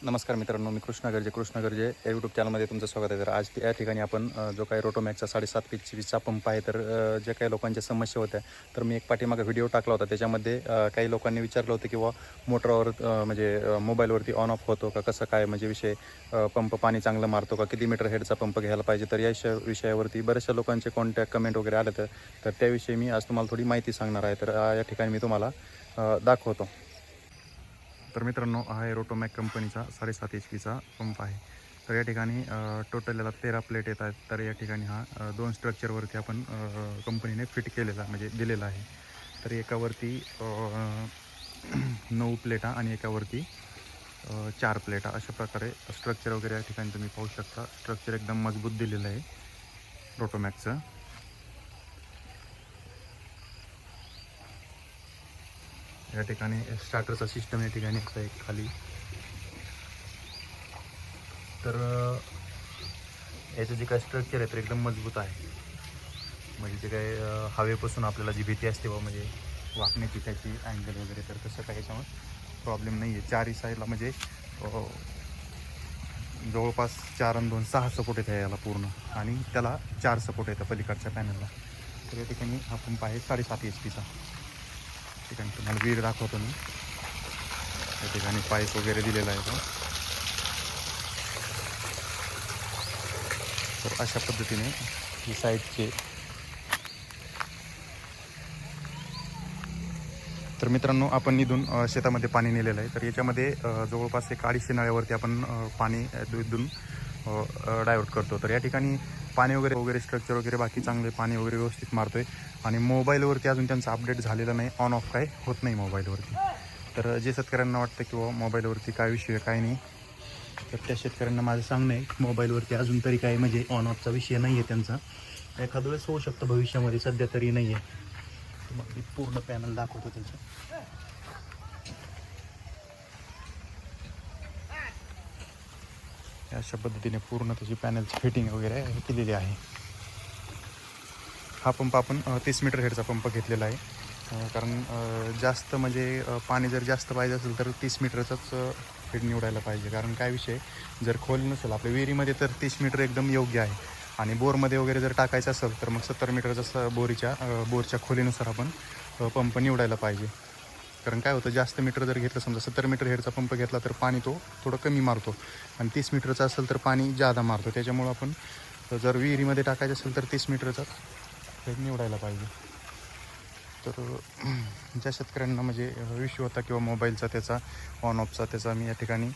नमस्कार मित्रांनो, मी कृष्णा गर्जे या यूट्यूब चॅनलमध्ये तुमचं स्वागत आहे. तर आज या ठिकाणी आपण जो काही रोटोमॅक्सचा 7.5 PHCचा पंप आहे, तर ज्या काही लोकांच्या समस्या होत्या, तर मी एक पाठीमागे व्हिडिओ टाकला होता. त्याच्यामध्ये काही लोकांनी विचारलं होतं किंवा मोटरवर म्हणजे मोबाईलवरती ऑन ऑफ होतो का, कसं काय म्हणजे विषय, पंप पाणी चांगलं मारतो का, किती मीटर हेडचा पंप घ्यायला पाहिजे. तर या विषयावरती बऱ्याचशा लोकांचे कॉन्टॅक्ट कमेंट वगैरे आले, तर त्याविषयी मी आज तुम्हाला थोडी माहिती सांगणार आहे. तर या ठिकाणी मी तुम्हाला दाखवतो. तर मित्रांनो, हा आहे रोटोमॅक कंपनीचा 7.5 HP पंप आहे. तर या ठिकाणी टोटल याला 13 प्लेट येत आहेत. तर या ठिकाणी हा 2 स्ट्रक्चरवरती आपण कंपनीने फिट केलेला म्हणजे दिलेला आहे. तर एकावरती 9 प्लेटा आणि एकावरती 4 प्लेटा अशा प्रकारे स्ट्रक्चर वगैरे या ठिकाणी तुम्ही पाहू शकता. स्ट्रक्चर एकदम मजबूत दिलेलं आहे रोटोमॅकचं. या ठिकाणी स्टार्टरचा सिस्टम या ठिकाणी असं आहे खाली. तर याचं जे काय स्ट्रक्चर आहे तर एकदम मजबूत आहे. म्हणजे जे काय हवेपासून आपल्याला जी भीती असते बा, म्हणजे वाकण्याची त्याची अँगल वगैरे, तर तसं काही याच्यावर प्रॉब्लेम नाही आहे. चारही साईडला म्हणजे जवळपास 4 आणि 2 6 सपोर्ट येतं याला पूर्ण, आणि त्याला 4 सपोर्ट येतं पलीकडच्या पॅनलला. तर या ठिकाणी हा पंप आहे 7.5 HP. ठिकाणी तुम्हाला वीर दाखवतो मी. या ठिकाणी पाईप वगैरे दिलेला आहे तो. तर अशा पद्धतीने ही साईडचे. तर मित्रांनो, आपण इथून शेतामध्ये पाणी नेलेलं आहे. तर याच्यामध्ये जवळपास एक 250 नळ्यावरती आपण पाणी इथून डायव्हर्ट करतो. तर या ठिकाणी पाणी वगैरे स्ट्रक्चर वगैरे बाकी चांगले पाणी वगैरे व्यवस्थित मारतो आहे. आणि मोबाईलवरती अजून त्यांचा अपडेट झालेला नाही, ऑन ऑफ काय होत नाही मोबाईलवरती. तर जे शेतकऱ्यांना वाटतं किंवा मोबाईलवरती काय विषय आहे काय नाही, तर त्या शेतकऱ्यांना माझं सांगणं आहे की मोबाईलवरती अजून तरी काय म्हणजे ऑन ऑफचा विषय नाही आहे त्यांचा. एखाद्या वेळेस होऊ शकतं भविष्यामध्ये, सध्या तरी नाही आहे. मग मी पूर्ण पॅनल दाखवतो त्याचं. अशा पद्धतीने पूर्ण त्याची पॅनलची फिटिंग वगैरे केलेली आहे. हा पंप आपण 30 मीटर हेडचा पंप घेतलेला आहे. कारण जास्त म्हणजे पाणी जर जास्त पाहिजे असेल तर 30 मीटरचाच हेड निवडायला पाहिजे. कारण काय विषय, जर खोल नसेल आपल्या विहिरीमध्ये तर 30 मीटर एकदम योग्य आहे. आणि बोरमध्ये वगैरे जर टाकायचं असेल तर मग 70 मीटरचा बोरच्या खोलीनुसार आपण पंप निवडायला पाहिजे. कारण काय होतं, जास्त मीटर जर घेतलं, समजा 70 मीटर हेडचा पंप घेतला तर पाणी तो थोडं कमी मारतो, आणि 30 मीटरचा असेल तर पाणी जादा मारतो. त्याच्यामुळं आपण जर विहिरीमध्ये टाकायचं असेल तर 30 मीटरचा हेड निवडायला पाहिजे. तर ज्या शेतकऱ्यांना म्हणजे विषय होता किंवा मोबाईलचा त्याचा ऑन ऑफचा, त्याचा मी या ठिकाणी